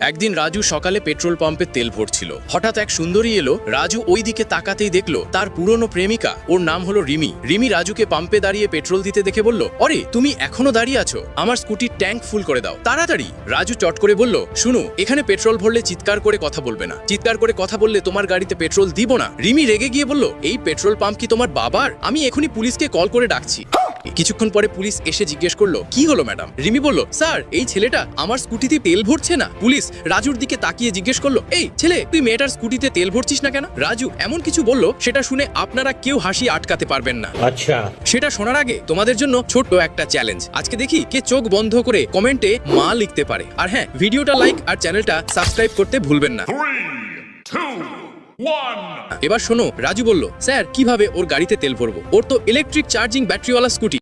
একদিন রাজু সকালে পেট্রোল পাম্পে তেল ভরছিল। হঠাৎ এক সুন্দরী এলো। রাজু ওই দিকে তাকাতেই দেখলো তার পুরনো প্রেমিকা, ওর নাম হলো রিমি। রিমি রাজুকে পাম্পে দাঁড়িয়ে পেট্রোল দিতে দেখে বলল, অরে তুমি এখনো দাঁড়িয়ে আছো, আমার স্কুটির ট্যাঙ্ক ফুল করে দাও তাড়াতাড়ি। রাজু চট করে বলল, শুনো, এখানে পেট্রোল ভরলে চিৎকার করে কথা বলবে না, চিৎকার করে কথা বললে তোমার গাড়িতে পেট্রোল দিব না। রিমি রেগে গিয়ে বলল, এই পেট্রোল পাম্প কি তোমার বাবার? আমি এখনই পুলিশকে কল করে ডাকছি। কিছুক্ষণ পরে পুলিশ এসে জিজ্ঞেস করলো, কি হলো ম্যাডাম? রিমি বলল, স্যার এই ছেলেটা আমার স্কুটিতে তেল ভরছে না। পুলিশ রাজুর দিকে তাকিয়ে জিজ্ঞেস করলো, এই ছেলে তুই মেয়েটার স্কুটিতে তেল ভরছিস না কেন? রাজু এমন কিছু বলল সেটা শুনে আপনারা কেউ হাসি আটকাতে পারবেন না। আচ্ছা, সেটা শোনার আগে তোমাদের জন্য ছোট্ট একটা চ্যালেঞ্জ। আজকে দেখি কে চোখ বন্ধ করে কমেন্টে মা লিখতে পারে। আর হ্যাঁ, ভিডিওটা লাইক আর চ্যানেলটা সাবস্ক্রাইব করতে ভুলবেন না। 3, 2, 1. এবার শোনো, রাজু বলল, স্যার কিভাবে ওর গাড়িতে তেল ভরবো? ওর তো ইলেকট্রিক চার্জিং ব্যাটারিওয়ালা স্কুটি।